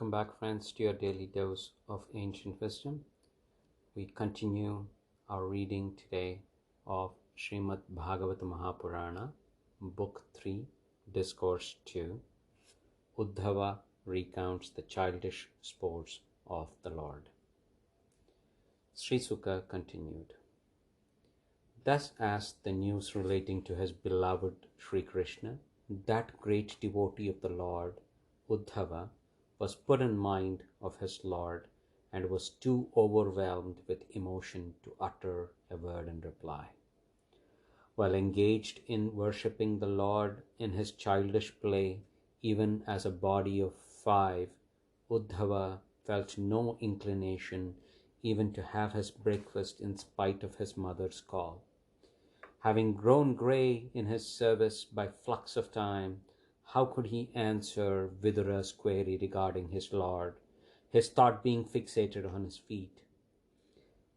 Welcome back, friends, to your daily dose of ancient wisdom. We continue our reading today of Srimad Bhagavatam Mahapurana, Book 3, Discourse 2. Uddhava recounts the childish sports of the Lord. Sri Sukha continued. Thus, as the news relating to his beloved Sri Krishna, that great devotee of the Lord, Uddhava, was put in mind of his Lord and was too overwhelmed with emotion to utter a word in reply. While engaged in worshipping the Lord in his childish play, even as a body of 5, Uddhava felt no inclination even to have his breakfast in spite of his mother's call. Having grown grey in his service by flux of time, how could he answer Vidura's query regarding his Lord, his thought being fixated on his feet?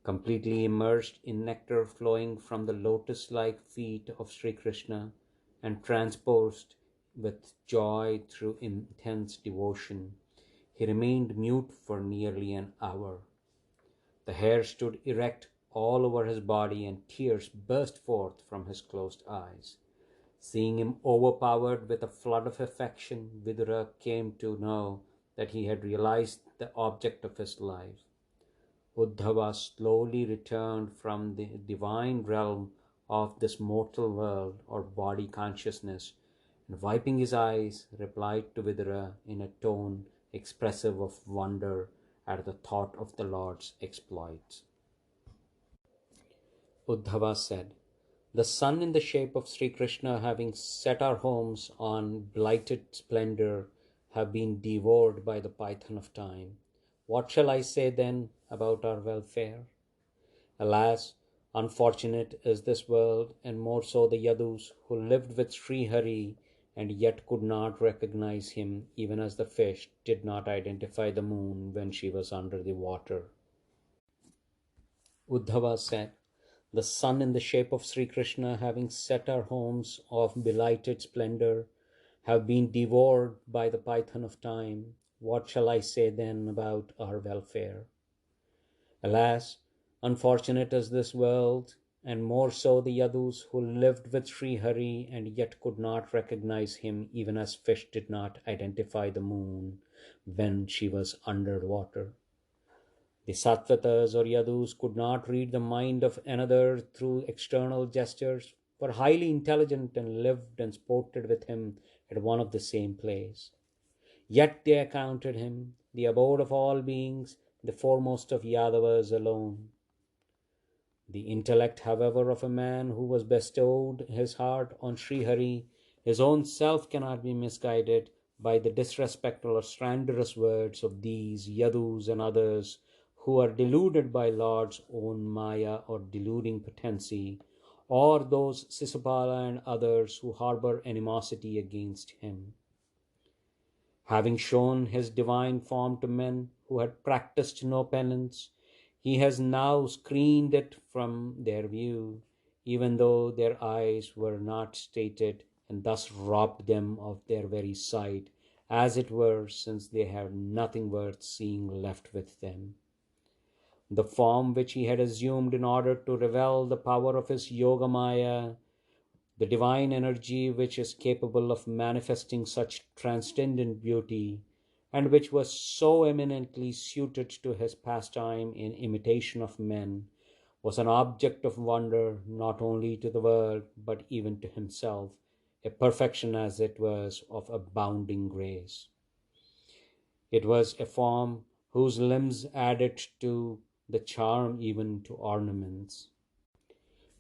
Completely immersed in nectar flowing from the lotus-like feet of Sri Krishna and transported with joy through intense devotion, he remained mute for nearly an hour. The hair stood erect all over his body and tears burst forth from his closed eyes. Seeing him overpowered with a flood of affection, Vidura came to know that he had realized the object of his life. Uddhava slowly returned from the divine realm of this mortal world or body consciousness, and wiping his eyes, replied to Vidura in a tone expressive of wonder at the thought of the Lord's exploits. Uddhava said, "The sun in the shape of Sri Krishna, having set our homes on blighted splendor, have been devoured by the python of time. What shall I say then about our welfare? Alas, unfortunate is this world, and more so the Yadus who lived with Sri Hari and yet could not recognize him, even as the fish did not identify the moon when she was under the water." Uddhava said, "The sun in the shape of Sri Krishna, having set our homes of belighted splendor, have been devoured by the python of time. What shall I say then about our welfare? Alas, unfortunate is this world, and more so the Yadus who lived with Sri Hari and yet could not recognize him, even as fish did not identify the moon when she was under water. The Sattvatas or Yadus could not read the mind of another through external gestures, were highly intelligent and lived and sported with him at one of the same place. Yet they accounted him the abode of all beings, the foremost of Yadavas alone. The intellect, however, of a man who was bestowed his heart on Sri Hari, his own self cannot be misguided by the disrespectful or slanderous words of these Yadus and others who are deluded by Lord's own Maya or deluding potency, or those Sisupala and others who harbor animosity against him. Having shown his divine form to men who had practiced no penance, he has now screened it from their view, even though their eyes were not stated, and thus robbed them of their very sight, as it were, since they had nothing worth seeing left with them. The form which he had assumed in order to reveal the power of his Yogamaya, the divine energy which is capable of manifesting such transcendent beauty, and which was so eminently suited to his pastime in imitation of men, was an object of wonder not only to the world but even to himself, a perfection as it was of abounding grace. It was a form whose limbs added to the charm even to ornaments.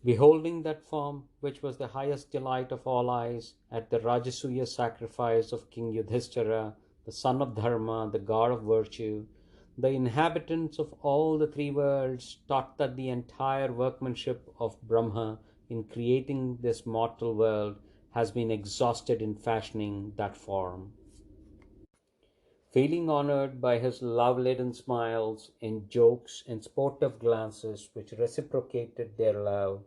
Beholding that form, which was the highest delight of all eyes, at the Rajasuya sacrifice of King Yudhishthira, the son of Dharma, the god of virtue, the inhabitants of all the 3 worlds thought that the entire workmanship of Brahma in creating this mortal world has been exhausted in fashioning that form. Feeling honored by his love-laden smiles and jokes and sportive glances which reciprocated their love,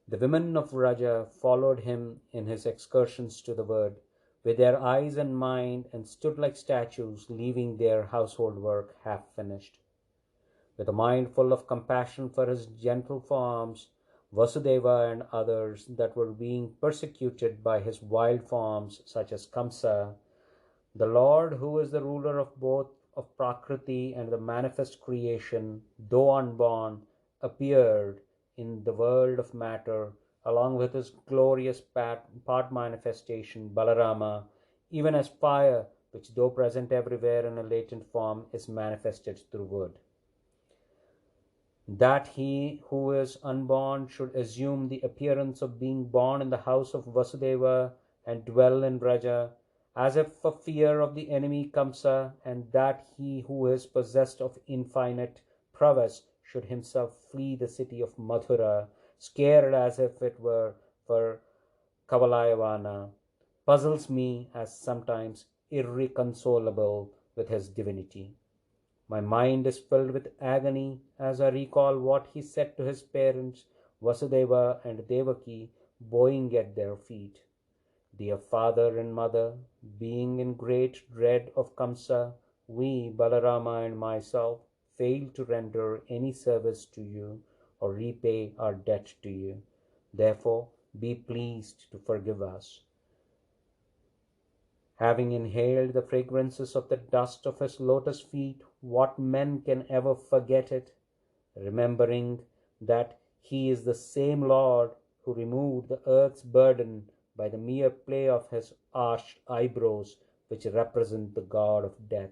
the women of Raja followed him in his excursions to the wood, with their eyes and mind, and stood like statues, leaving their household work half finished. With a mind full of compassion for his gentle forms, Vasudeva and others that were being persecuted by his wild forms, such as Kamsa, the Lord, who is the ruler of both of Prakriti and the manifest creation, though unborn, appeared in the world of matter along with his glorious part manifestation, Balarama, even as fire, which though present everywhere in a latent form, is manifested through wood. That he who is unborn should assume the appearance of being born in the house of Vasudeva and dwell in Braja, as if for fear of the enemy Kamsa, and that he who is possessed of infinite prowess should himself flee the city of Mathura, scared as if it were for Kavalayavana, puzzles me as sometimes irreconcilable with his divinity. My mind is filled with agony as I recall what he said to his parents, Vasudeva and Devaki, bowing at their feet. Dear father and mother, being in great dread of Kamsa, we, Balarama and myself, fail to render any service to you or repay our debt to you. Therefore, be pleased to forgive us. Having inhaled the fragrances of the dust of his lotus feet, what men can ever forget it? Remembering that he is the same Lord who removed the earth's burden by the mere play of his arched eyebrows, which represent the god of death.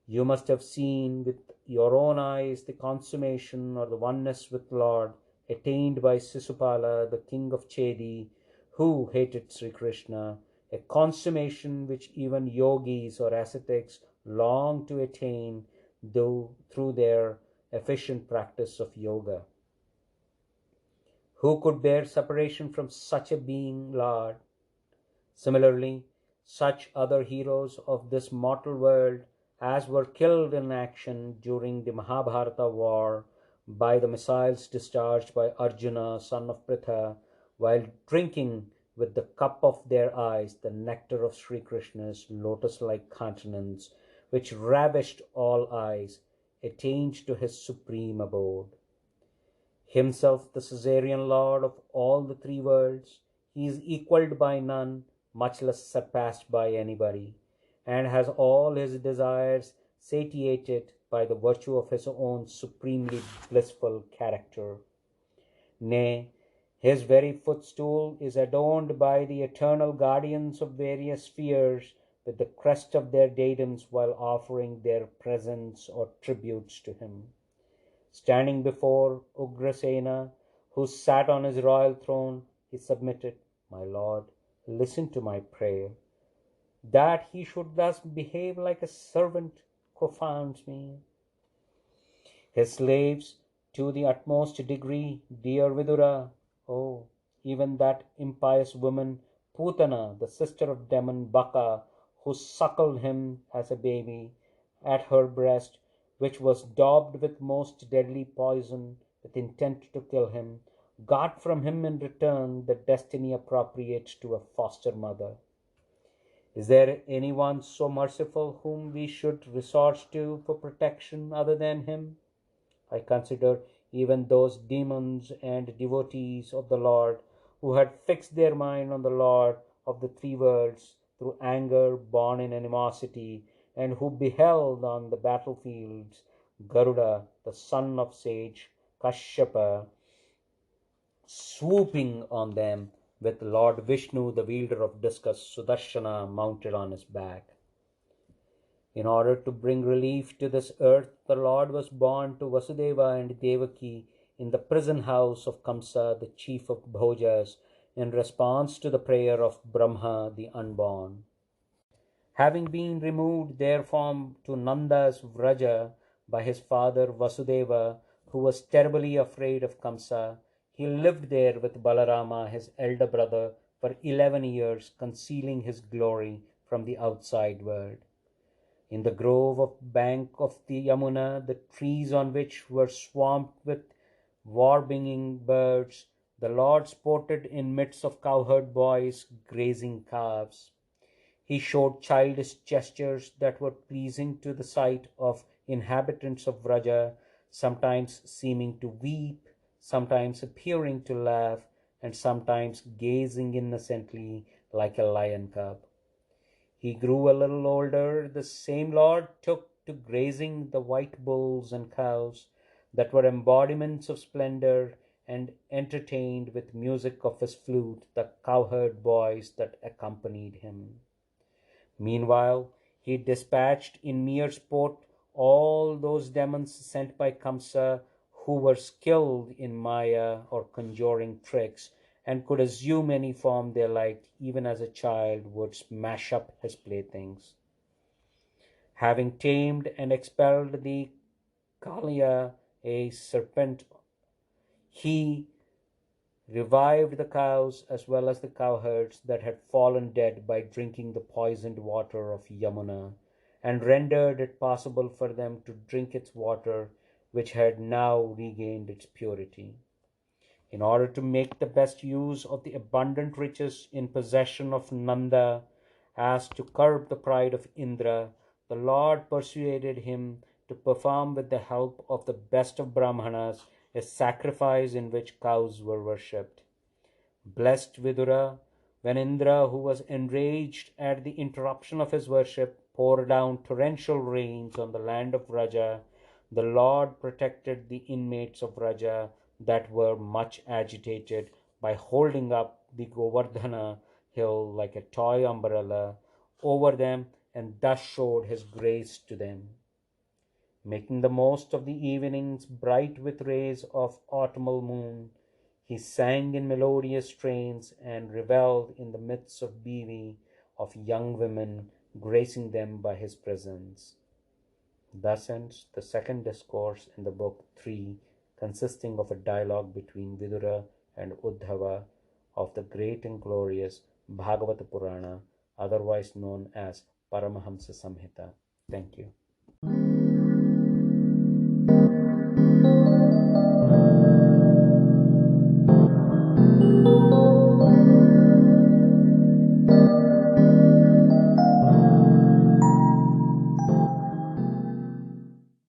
You must have seen with your own eyes the consummation or the oneness with Lord attained by Sisupala, the king of Chedi, who hated Sri Krishna, a consummation which even yogis or ascetics long to attain through their efficient practice of yoga. Who could bear separation from such a being, Lord? Similarly, such other heroes of this mortal world as were killed in action during the Mahabharata war by the missiles discharged by Arjuna, son of Pritha, while drinking with the cup of their eyes the nectar of Sri Krishna's lotus-like countenance, which ravished all eyes, attained to his supreme abode. Himself the Caesarean Lord of all the three worlds, he is equalled by none, much less surpassed by anybody, and has all his desires satiated by the virtue of his own supremely blissful character. Nay, his very footstool is adorned by the eternal guardians of various spheres with the crest of their dadems while offering their presents or tributes to him. Standing before Ugrasena, who sat on his royal throne, he submitted, My Lord, listen to my prayer. That he should thus behave like a servant confounds me. His slaves, to the utmost degree, dear Vidura, oh, even that impious woman, Putana, the sister of demon Baka, who suckled him as a baby at her breast, which was daubed with most deadly poison, with intent to kill him, got from him in return the destiny appropriate to a foster mother. Is there any one so merciful whom we should resort to for protection other than him? I consider even those demons and devotees of the Lord who had fixed their mind on the Lord of the three worlds through anger born in animosity, and who beheld on the battlefields Garuda, the son of sage Kashyapa, swooping on them with Lord Vishnu, the wielder of discus, Sudarshana, mounted on his back. In order to bring relief to this earth, the Lord was born to Vasudeva and Devaki in the prison house of Kamsa, the chief of Bhojas, in response to the prayer of Brahma, the unborn. Having been removed therefrom to Nanda's Vraja by his father Vasudeva, who was terribly afraid of Kamsa, he lived there with Balarama, his elder brother, for 11 years, concealing his glory from the outside world. In the grove of bank of the Yamuna, the trees on which were swamped with warbling birds, the Lord sported in midst of cowherd boys grazing calves. He showed childish gestures that were pleasing to the sight of inhabitants of Vraja, sometimes seeming to weep, sometimes appearing to laugh, and sometimes gazing innocently like a lion cub. He grew a little older. The same Lord took to grazing the white bulls and cows that were embodiments of splendor, and entertained with music of his flute the cowherd boys that accompanied him. Meanwhile, he dispatched in mere sport all those demons sent by Kamsa who were skilled in Maya or conjuring tricks and could assume any form they liked, even as a child would smash up his playthings. Having tamed and expelled the Kalia, a serpent, he revived the cows as well as the cowherds that had fallen dead by drinking the poisoned water of Yamuna, and rendered it possible for them to drink its water, which had now regained its purity. In order to make the best use of the abundant riches in possession of Nanda, as to curb the pride of Indra, the Lord persuaded him to perform with the help of the best of Brahmanas a sacrifice in which cows were worshipped. Blessed Vidura, when Indra, who was enraged at the interruption of his worship, poured down torrential rains on the land of Vraja, the Lord protected the inmates of Vraja that were much agitated by holding up the Govardhana hill like a toy umbrella over them, and thus showed his grace to them. Making the most of the evenings bright with rays of autumnal moon, he sang in melodious strains and revelled in the midst of bevy of young women, gracing them by his presence. Thus ends the second discourse in the book 3, consisting of a dialogue between Vidura and Uddhava of the great and glorious Bhagavata Purana, otherwise known as Paramahamsa Samhita. Thank you.